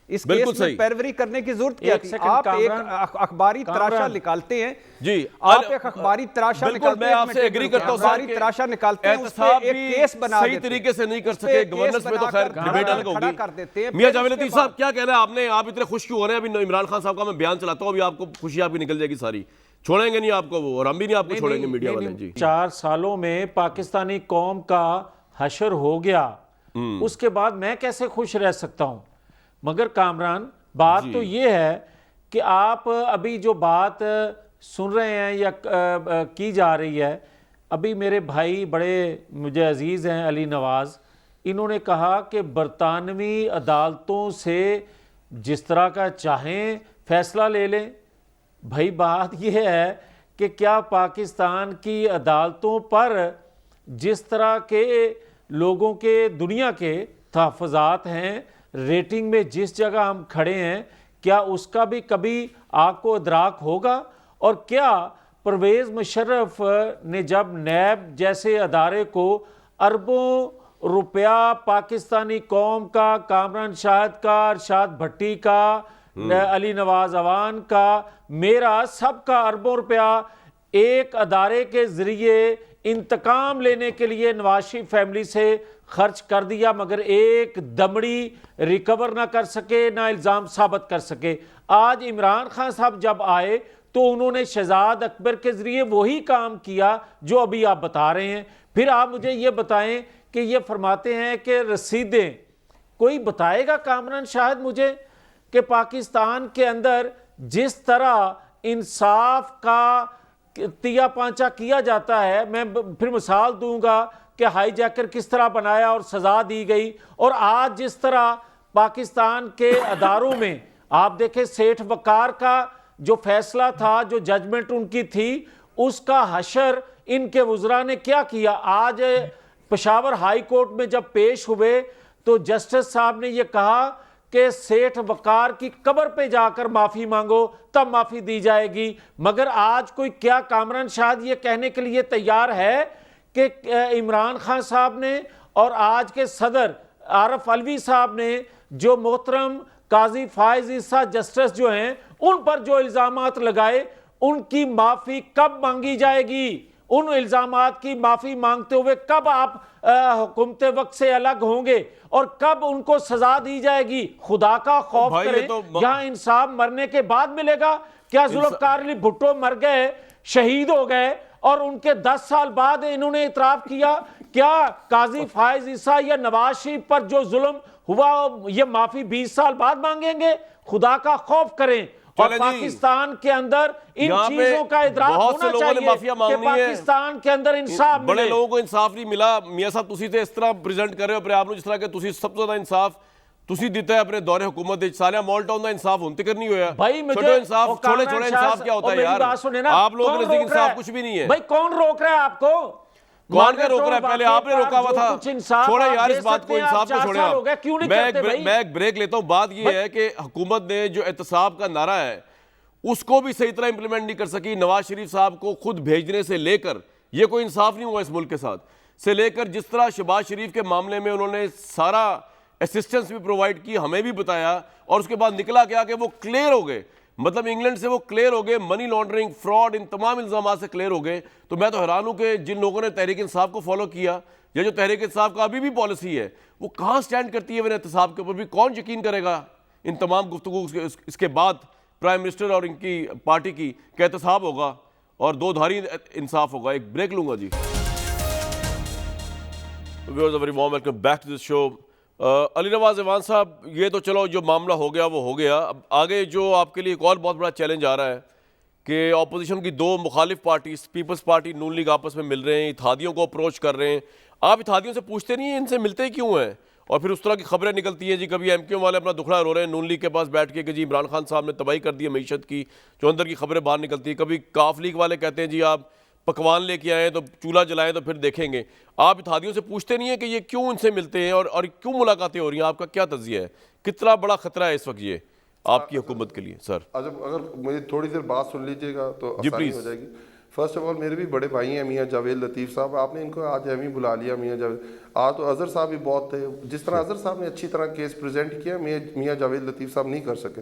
इस केस में पैरवी करने की जरूरत क्या थी? आप एक अखबारी तराशा निकालते हैं जी, आप एक अखबारी तराशा निकालते हैं, मैं आपसे एग्री करता हूं, अखबारी तराशा निकालते हैं, उसमें एक केस बना सही तरीके से नहीं कर सके। गवर्नेंस में तो खैर डिबेट अलग होगी। मियां जावेद लतीफ साहब, क्या कहना है आपने? आप इतने खुश क्यों हो रहे हैं? अभी इमरान खान साहब का मैं बयान चलाता हूं, अभी आपको खुशी आपकी निकल जाएगी सारी। छोड़ेंगे नहीं आपको वो, और हम भी नहीं आपको छोड़ेंगे मीडिया वाले। जी, 4 सालों में पाकिस्तानी कौम का हशर हो गया, उसके बाद मैं कैसे खुश रह सकता हूं? मगर कामरान, बात तो ये है कि आप अभी जो बात सुन रहे हैं या की जा रही है, अभी मेरे भाई बड़े मुझे अजीज़ हैं अली नवाज़, इन्होंने कहा कि बरतानवी अदालतों से जिस तरह का चाहें फैसला ले लें। भाई बात यह है कि क्या पाकिस्तान की अदालतों पर जिस तरह के लोगों के, दुनिया के तहफ़्फ़ुज़ात हैं, रेटिंग में जिस जगह हम खड़े हैं, क्या उसका भी कभी आपको अदराक होगा? और क्या परवेज़ मुशर्रफ ने जब नैब जैसे अदारे को अरबों रुपया पाकिस्तानी कौम का, कामरान शाहिद का, अरशाद भट्टी का, अली नवाज अवान का, मेरा सबका अरबों रुपया एक अदारे के ज़रिए इंतकाम लेने के लिए नवाज शरीफ फैमिली से खर्च कर दिया, मगर एक दमड़ी रिकवर ना कर सके, ना इल्ज़ाम साबित कर सके। आज इमरान खान साहब जब आए तो उन्होंने शहजाद अकबर के ज़रिए वही काम किया जो अभी आप बता रहे हैं। फिर आप मुझे ये बताएं कि ये फरमाते हैं कि रसीदें, कोई बताएगा कामरान शायद मुझे कि पाकिस्तान के अंदर जिस तरह इंसाफ का तिया पांचा किया जाता है, मैं फिर मिसाल दूंगा कि हाईजैकर किस तरह बनाया और सजा दी गई, और आज जिस तरह पाकिस्तान के अदारों में आप देखें, सेठ वकार का जो फैसला था, जो जजमेंट उनकी थी, उसका हशर इनके वुज़रा ने क्या किया। आज पेशावर हाई कोर्ट में जब पेश हुए तो जस्टिस साहब ने यह कहा कि सेठ वकार की कब्र पे जाकर माफी मांगो तब माफी दी जाएगी। मगर आज कोई क्या कामरान शाह ये कहने के लिए तैयार है कि इमरान खान साहब ने और आज के सदर आरफ अलवी साहब ने जो मोहतरम काजी फायज ईसा जस्टिस जो हैं उन पर जो इल्जामात लगाए उनकी माफी कब मांगी जाएगी? उन इल्जामात की माफी मांगते हुए कब आप हुकूमत वक्त से अलग होंगे और कब उनको सजा दी जाएगी? खुदा का खौफ करें। यहाँ इंसाफ मरने के बाद मिलेगा क्या? जुल्फकार अली भुट्टो मर गए, शहीद हो गए और उनके 10 साल बाद इन्होंने इतराफ किया। क्या काजी फायज ईसा या नवाज शरीफ पर जो जुल्म हुआ ये माफी 20 साल बाद मांगेंगे? खुदा का खौफ करें। और पाकिस्तान के अंदर इन चीजों का इदराक होना चाहिए कि पाकिस्तान के अंदर इंसाफ मिले। बड़े लोगों को इंसाफ नहीं मिला। मियां साहब तुसी ते इस तरह प्रेजेंट कर रहे हो अपने आप जिस तरह के तुसी सब तो ज्यादा इंसाफ तुसी दिता है अपने दौरे हुकूमत विच। सारे मॉल टाउन का इंसाफ हुण तक नहीं होया भाई। छोटे इंसाफ छोटे छोटे इंसाफ क्या होता है यार? आप लोगों के नजदीक इंसाफ कुछ भी नहीं है भाई। कौन रोक रहा है आपको? कौन क्या रोक रहा है? पहले आपने रोका हुआ था। छोड़े यार इस बात को, इंसाफ को छोड़े आप। मैं एक ब्रेक लेता हूं। बात यह है कि हुकूमत ने जो एहतसाब का नारा है उसको भी सही तरह इंप्लीमेंट नहीं कर सकी। नवाज शरीफ साहब को खुद भेजने से लेकर, ये कोई इंसाफ नहीं हुआ इस मुल्क के साथ, से लेकर जिस तरह शहबाज शरीफ के मामले में उन्होंने सारा असिस्टेंस भी प्रोवाइड की, हमें भी बताया, और उसके बाद निकला क्या कि वो क्लियर हो गए। मतलब इंग्लैंड से वो क्लियर हो गए, मनी लॉन्ड्रिंग, फ्रॉड, इन तमाम इल्जामात से क्लियर हो गए। तो मैं तो हैरान हूं कि जिन लोगों ने तहरीक इंसाफ को फॉलो किया या जो तहरीक इंसाफ का अभी भी पॉलिसी है वो कहां स्टैंड करती है एहतसाब के ऊपर भी? कौन यकीन करेगा इन तमाम गुफ्तगू इसके बाद प्राइम मिनिस्टर और इनकी पार्टी की कि एहतसाब होगा और दो धारी इंसाफ होगा? एक ब्रेक लूंगा जी। Very warm welcome back to this show. Ali Nawaz ईवान साहब, ये तो चलो जो मामला हो गया वो हो गया। अब आगे जो आपके लिए एक और बहुत बड़ा चैलेंज आ रहा है कि ऑपोजिशन की दो मुखालिफ पार्टी, पीपल्स पार्टी, नून लीग आपस में मिल रहे हैं, इत्तेहादियों को अप्रोच कर रहे हैं। आप इत्तेहादियों से पूछते नहीं हैं इनसे मिलते क्यों हैं? और फिर उस तरह की खबरें निकलती हैं जी, कभी एमक्यू वाले अपना दुखड़ा रो रहे हैं नून लीग के पास बैठ के कि जी इमरान खान साहब ने तबाही कर दी है मईशत की, जो अंदर की खबरें बाहर निकलती हैं। कभी काफ लीग वाले कहते हैं जी आप पकवान लेके आए तो चूल्हा जलाएं तो फिर देखेंगे। आप इत्तेहादियों से पूछते नहीं है कि ये क्यों इनसे मिलते हैं और क्यों मुलाकातें हो रही हैं? आपका क्या तज्जिया है? कितना बड़ा खतरा है इस वक्त ये आपकी हुकूमत के लिए? सर अगर मुझे थोड़ी देर बात सुन लीजिएगा तो आसानी हो जाएगी। फर्स्ट ऑफ ऑल मेरे भी बड़े भाई हैं मियां जावेद लतीफ़ साहब, आपने इनको आज एम ही बुला लिया मियां जावेद। आज तो अजहर साहब भी बहुत थे, जिस तरह अजहर साहब ने अच्छी तरह केस प्रेजेंट किया मियां जावेद लतीफ़ साहब नहीं कर सके।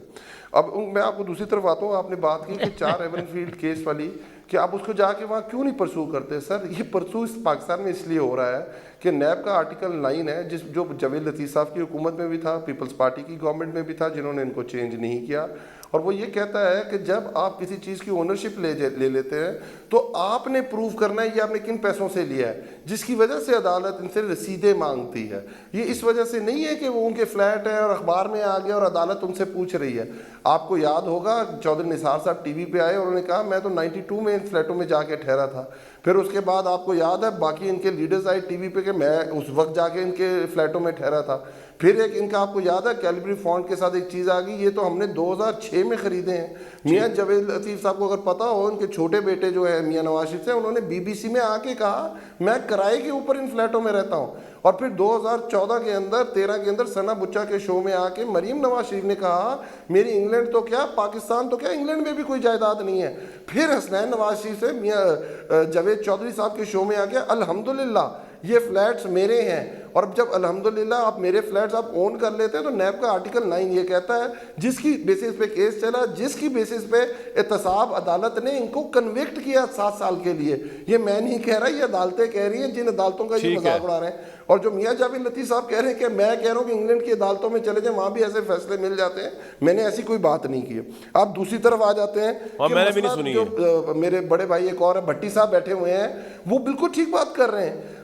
अब मैं आपको दूसरी तरफ आता हूँ, आपने बात की कि 4 एवनफील्ड केस वाली, कि आप उसको जाके वहाँ क्यों नहीं परसू करते? सर ये परसू इस पाकिस्तान में इसलिए हो रहा है कि नैब का आर्टिकल 9 है, जो जावेद लतीफ़ साहब की हुकूमत में भी था, पीपल्स पार्टी की गवर्नमेंट में भी था, जिन्होंने इनको चेंज नहीं किया। और वो ये कहता है कि जब आप किसी चीज़ की ओनरशिप ले लेते हैं तो आपने प्रूव करना है ये आपने किन पैसों से लिया है, जिसकी वजह से अदालत इनसे रसीदें मांगती है। ये इस वजह से नहीं है कि वो उनके फ्लैट है और अखबार में आ गया और अदालत उनसे पूछ रही है। आपको याद होगा चौधरी निसार साहब टीवी पे आए और उन्होंने कहा मैं तो 92 में इन फ्लैटों में जाके ठहरा था। फिर उसके बाद आपको याद है बाकी इनके लीडर्स आए टीवी पे कि मैं उस वक्त जाके इनके फ्लैटों में ठहरा था। फिर एक इनका आपको याद है कैलिब्री फॉन्ट के साथ एक चीज़ आ गई, ये तो हमने 2006 में ख़रीदे हैं। मियां जावेद लतीफ़ साहब को अगर पता हो, उनके छोटे बेटे जो है मियां नवाज शरीफ से, उन्होंने BBC में आके कहा मैं किराए के ऊपर इन फ्लैटों में रहता हूँ। और फिर 2014 के अंदर 13 के अंदर सना बुच्चा के शो में आके मरीम नवाज शरीफ ने कहा मेरी इंग्लैंड तो क्या पाकिस्तान तो क्या इंग्लैंड में भी कोई जायदाद नहीं है। फिर हसनैन नवाज शरीफ से मियां जावेद चौधरी साहब के शो में आके अल्हम्दुलिल्लाह ये फ्लैट्स मेरे हैं। और जब अल्हम्दुलिल्लाह आप मेरे फ्लैट्स आप ओन कर लेते हैं तो नैब का आर्टिकल 9 ये कहता है, जिसकी बेसिस पे केस चला, जिसकी बेसिस पे एहतसाब अदालत ने इनको कन्विक्ट किया 7 साल के लिए। ये मैं नहीं कह रहा, ये अदालतें कह रही हैं, जिन अदालतों का ये मजाक उड़ा रहे हैं। और जो मियां जावेद लतीफ़ साहब कह रहे हैं कि मैं कह रहा हूँ कि इंग्लैंड की अदालतों में चले जाए, वहाँ भी ऐसे फैसले मिल जाते हैं, मैंने ऐसी कोई बात नहीं की है। आप दूसरी तरफ आ जाते हैं कि मैंने भी नहीं सुनी है। जो मेरे बड़े भाई एक और भट्टी साहब बैठे हुए हैं, वो बिल्कुल ठीक बात कर रहे हैं।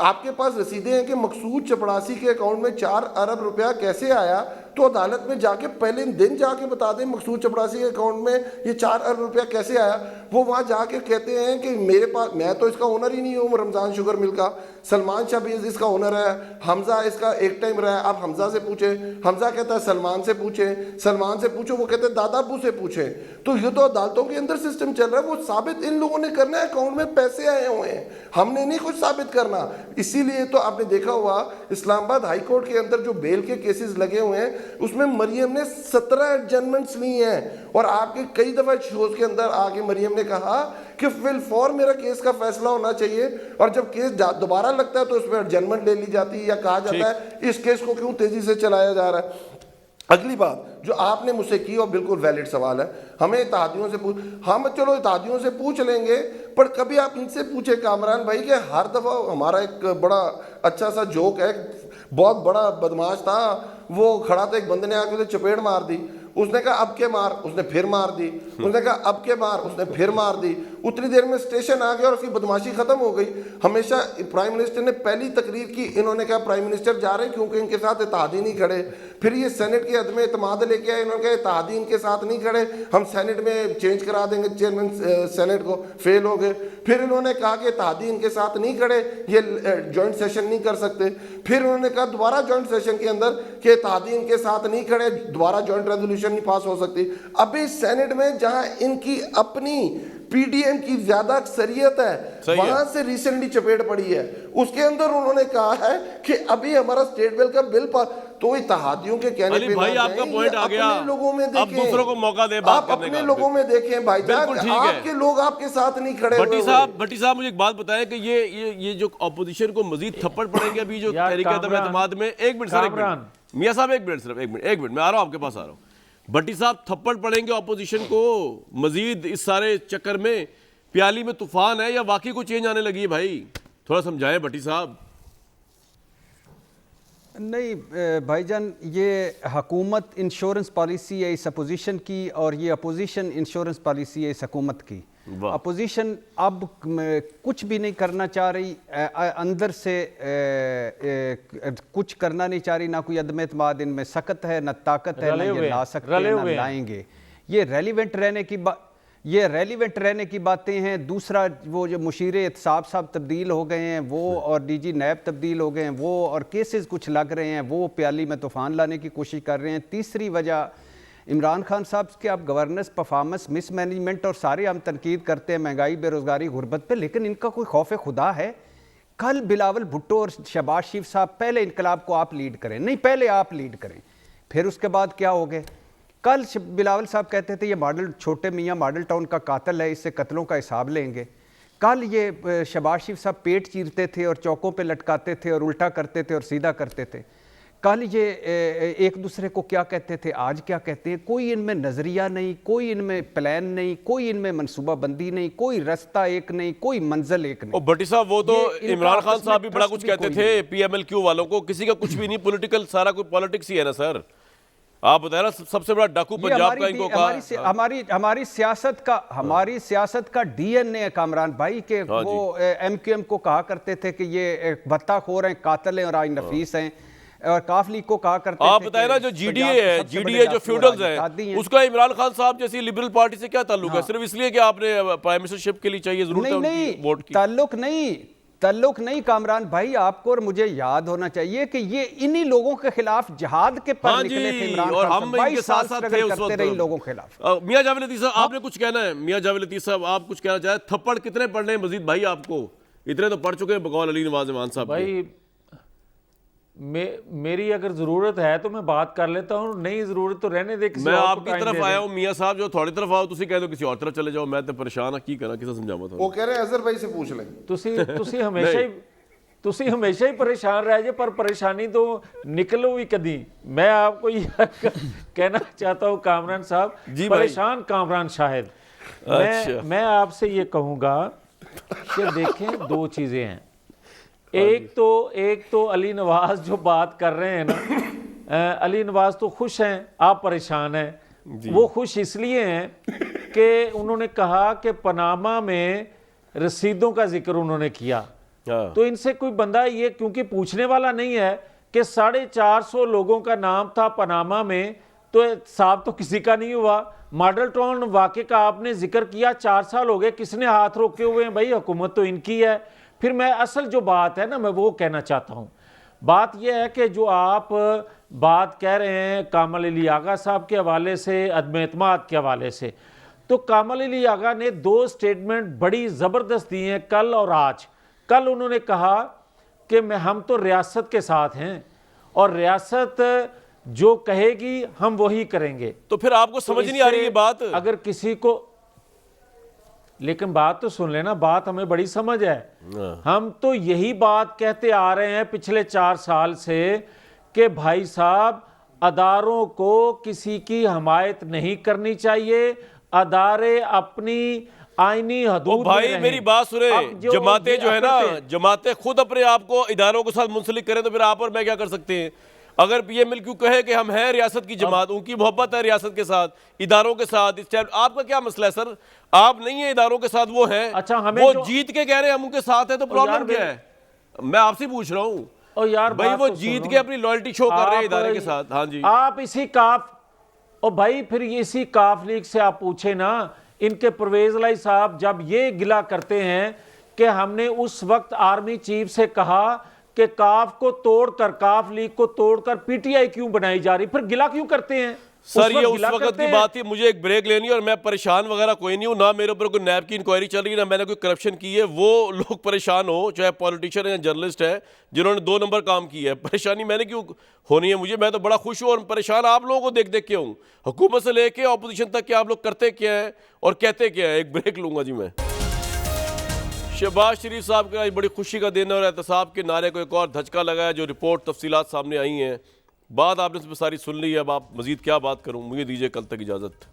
आपके पास रसीदें हैं कि मकसूद चपड़ासी के अकाउंट में 4 अरब रुपया कैसे आया, तो अदालत में जाके पहले दिन जाके बता दें मकसूद चपड़ासी के अकाउंट में ये 4 अरब रुपया कैसे आया। वो वहाँ जाके कहते हैं कि मेरे पास, मैं तो इसका ओनर ही नहीं हूँ रमज़ान शुगर मिल का, सलमान शाह भी इसका ओनर है, हमजा इसका एक टाइम रहा है। आप हमजा से पूछे, हमजा कहता है सलमान से पूछे, सलमान से पूछो, वो कहते हैं दादा अब्बू से पूछे। तो ये तो अदालतों के अंदर सिस्टम चल रहा है, वो साबित इन लोगों ने करना है अकाउंट में पैसे आए हुए हैं, हमने नहीं कुछ साबित करना। इसीलिए तो आपने देखा हुआ इस्लामाबाद हाई कोर्ट के अंदर जो बेल के केसेस लगे हुए हैं, उसमें मरियम ने 17 एडजमेंट्स ली हैं, और आपके कई दफा शोज के अंदर आके मरियम ने कहा कि फिल फॉर मेरा केस का फैसला होना चाहिए, और जब केस दोबारा लगता है तो उसमें एडजमेंट ले ली जाती है, या कहा जाता है इस केस को क्यों तेजी से चलाया जा रहा है। अगली बात जो आपने मुझसे की, और बिल्कुल वैलिड सवाल है, हमें इत्तेहादियों से हम चलो इत्तेहादियों से पूछ लेंगे, पर कभी आप इनसे पूछे कामरान भाई कि हर दफा हमारा एक बड़ा अच्छा सा जोक है, बहुत बड़ा बदमाश था, वो खड़ा था, एक बंदे ने आके उसे चपेट मार दी, उसने कहा अब के मार, उसने फिर मार दी, उसने कहा अब के मार, उसने फिर मार दी, उतनी देर में स्टेशन आ गया और उसकी बदमाशी खत्म हो गई। हमेशा प्राइम मिनिस्टर ने पहली तकरीर की, इन्होंने कहा प्राइम मिनिस्टर जा रहे हैं क्योंकि इनके साथ इत्तेहादी नहीं खड़े, फिर ये सेनेट के अदम एतमाद लेके आए, इन्होंने कहा इत्तेहादी इनके साथ नहीं खड़े, हम सेनेट में चेंज करा देंगे चेयरमैन सेनेट को, फेल हो गए। फिर इन्होंने कहा कि इत्तेहादी इनके साथ नहीं खड़े, ये ज्वाइंट सेशन नहीं कर सकते, फिर उन्होंने कहा दोबारा ज्वाइंट सेशन के अंदर कि इत्तेहादी इनके साथ नहीं खड़े, दोबारा ज्वाइंट रेजोल्यूशन नहीं पास हो सकती। अभी सेनेट में जहां इनकी अपनी पीडीएम की ज्यादा अक्सरियत है, वहां से रिसेंटली चपेट पड़ी है, उसके अंदर उन्होंने कहा है कि अभी हमारा स्टेट बिल का बिल पास, तो इत्तेहादियों के कहने पे भाई आपका पॉइंट आ गया, लोगों में अब दूसरों को मौका दे बात करने का, अपने लोगों में देखें भाईजान, आपके लोग आपके साथ नहीं खड़े। भट्टी साहब मुझे एक बात बताएं कि ये जो ऑपोजिशन को मजीद थप्पड़ पड़ेंगे अभी जो तहरीक-ए-एतमाद में, एक मिनट सर, एक मिनट मियां साहब, एक मिनट सिर्फ, एक मिनट मैं आ रहा हूं, आपके पास आ रहा हूं। भट्टी साहब थप्पड़ पड़ेंगे ऑपोजिशन को मजीद इस सारे चक्कर में, प्याली में तूफान है या वाकई को चेंज आने लगी है भाई, थोड़ा समझाएं भट्टी साहब। नहीं भाईजान, ये हुकूमत इंश्योरेंस पॉलिसी है इस अपोजिशन की, और ये अपोजिशन इंश्योरेंस पॉलिसी है इस हुकूमत की। अपोजिशन अब कुछ भी नहीं करना चाह रही, अंदर से कुछ करना नहीं चाह रही, ना कोई अदम एतमाद इनमें सख्त है, ना ताकत है, ना ये ला सकते हैं, ना लाएंगे। ये रेलिवेंट रहने की बातें हैं। दूसरा, वो जो मुशीर एहतसाब साहब तब्दील हो गए हैं वो, और डीजी नैब तब्दील हो गए हैं वो, और केसेस कुछ लग रहे हैं, वो प्याली में तूफान लाने की कोशिश कर रहे हैं। तीसरी वजह इमरान खान साहब के अब गवर्नेंस, परफॉर्मेंस, मिसमैनेजमेंट, और सारे हम तनकीद करते हैं महंगाई, बेरोज़गारी, गुर्बत पे, लेकिन इनका कोई खौफ खुदा है? कल बिलावल भुट्टो और शहबाज शरीफ साहब, पहले इनकलाब को आप लीड करें, नहीं पहले आप लीड करें, फिर उसके बाद क्या हो गए? कल बिलावल साहब कहते थे ये मॉडल, छोटे मियाँ मॉडल टाउन का कातिल है, इससे कत्लों का हिसाब लेंगे। कल ये शहबाज शरीफ साहब पेट चीरते थे और चौकों पे लटकाते थे और उल्टा करते थे और सीधा करते थे। कल ये एक दूसरे को क्या कहते थे, आज क्या कहते हैं? कोई इनमें नज़रिया नहीं, कोई इनमें प्लान नहीं, कोई इनमें मनसूबाबंदी नहीं, कोई रास्ता एक नहीं, कोई मंजिल एक नहीं। भट्टी साहब, वो तो इमरान खान साहब भी बड़ा कुछ कहते थे पीएमएलक्यू वालों को, किसी का कुछ भी नहीं, पॉलिटिकल सारा कोई पॉलिटिक्स ही है ना सर। आप बताए ना, सबसे बड़ा डाकू पंजाब का इनको कहा। हमारी सियासत का डीएनए है कामरान भाई के। वो एमक्यूएम को कहा करते थे कि ये भत्ताखोर हैं, कातिल हैं और आज नफीस हैं, और काफ लीग को कहा करते थे। आप बताए ना, जो जीडीए है, जीडीए जो फ्यूडल्स है, उसका इमरान खान साहब जैसी लिबरल पार्टी से क्या ताल्लुक है? सिर्फ इसलिए कि आपने प्राइम मिनिस्टरशिप के लिए चाहिए, जरूरत है उनकी वोट की? ताल्लुक नहीं कामरान भाई, आपको और मुझे याद होना चाहिए कि ये इन्हीं लोगों के खिलाफ जिहाद के पर निकले थे इमरान और खान हम इनके साथ साथ थे उस वक्त लोगों के खिलाफ। मियां जावेद लतीफ साहब, आपने कुछ कहना है? मियां जावेद लतीफ साहब, आप कुछ कहना चाहे? थप्पड़ कितने पढ़ने हैं मजीद भाई आपको? इतने तो पढ़ चुके हैं बकौल अली नवाज ईमान साहब भाई। मेरी अगर जरूरत है तो मैं बात कर लेता हूँ, नहीं जरूरत तो रहने दे। मैं आपकी तरफ आया हूँ मियां साहब, जो थोड़ी तरफ आओ तुसी कह दो किसी और तरफ चले जाओ, मैं तो परेशान की करा किसे समझावा था। वो कह रहे हैं अजहर भाई से पूछ लें। तुसी हमेशा ही परेशान रह जाए, पर परेशानी तो निकलो भी कदी। मैं आपको कहना चाहता हूँ कामरान साहब, परेशान कामरान शाहिद, मैं आपसे ये कहूँगा कि देखें, दो चीज़ें हैं। एक तो अली नवाज जो बात कर रहे हैं ना, अली नवाज तो खुश हैं, आप परेशान हैं। वो खुश इसलिए हैं कि उन्होंने कहा कि पनामा में रसीदों का जिक्र उन्होंने किया, तो इनसे कोई बंदा ये क्योंकि पूछने वाला नहीं है कि 450 लोगों का नाम था पनामा में, तो साफ तो किसी का नहीं हुआ। मॉडल टाउन वाक़े का आपने जिक्र किया, 4 साल हो गए, किसने हाथ रोके हुए हैं? भाई हुकूमत तो इनकी है। फिर मैं असल जो बात है ना, मैं वो कहना चाहता हूँ। बात यह है कि जो आप बात कह रहे हैं कामल अली आगा साहब के हवाले से, अदम एतमाद के हवाले से, तो कामल अली आगा ने 2 स्टेटमेंट बड़ी ज़बरदस्त दी हैं कल और आज। कल उन्होंने कहा कि हम तो रियासत के साथ हैं, और रियासत जो कहेगी हम वही करेंगे। तो फिर आपको समझ नहीं आ रही ये बात? अगर किसी को, लेकिन बात तो सुन लेना, बात हमें बड़ी समझ है। हम तो यही बात कहते आ रहे हैं पिछले 4 साल से कि भाई साहब, अदारों को किसी की हमायत नहीं करनी चाहिए, अदारे अपनी आईनी हदूद भाई में रहें। मेरी बात सुने, जमातें जो है ना, जमातें खुद अपने आप को इदारों के साथ मुंसलिक करें तो फिर आप और मैं क्या कर सकते हैं? अगर पीएमएल क्यों कहे कि हम हैं रियासत की जमात, उनकी मोहब्बत है रियासत के साथ, इदारों के साथ, इस टाइम आपका क्या मसला है सर? आप नहीं है इदारों के साथ, वो हैं। अच्छा, हमें वो जो जीत के कह रहे हैं हम उनके साथ हैं, तो प्रॉब्लम क्या है? मैं आपसे पूछ रहा हूँ। और यार भाई बात वो तो जीत सुनो। के अपनी लॉयल्टी शो कर रहे हैं आप- इदारे के साथ। हाँ जी, आप इसी काफ, और भाई फिर इसी काफ लीग से आप पूछे ना, इनके परवेज लाई साहब जब ये गिला करते हैं कि हमने उस वक्त आर्मी चीफ से कहा कि काफ को तोड़कर, काफ लीग को तोड़कर पीटीआई क्यों बनाई जा रही, फिर गिला क्यों करते हैं? सर ये उस गिला वक्त करते की हैं। बात थी। मुझे एक ब्रेक लेनी है और मैं परेशान वगैरह कोई नहीं हूँ, ना मेरे ऊपर कोई नैब की इंक्वायरी चल रही है, ना मैंने कोई करप्शन की है। वो लोग परेशान हो, चाहे पॉलिटिशियन है या जर्नलिस्ट है, जिन्होंने 2 नंबर काम किया है। परेशानी मैंने क्यों होनी है मुझे? मैं तो बड़ा खुश हूँ और परेशान आप लोगों को देख देख के हूँ, हुकूमत से लेके अपोजिशन तक कि आप लोग करते क्या है और कहते क्या है। एक ब्रेक लूंगा जी मैं। शहबाज शरीफ साहब का आज बड़ी खुशी का दिन है और एहतसाब के नारे को एक और धचका लगा है। जो रिपोर्ट तफसीलात सामने आई हैं, बात आपने इसमें सारी सुन ली है। अब आप मजीद क्या बात करूं, मुझे दीजिए कल तक इजाज़त।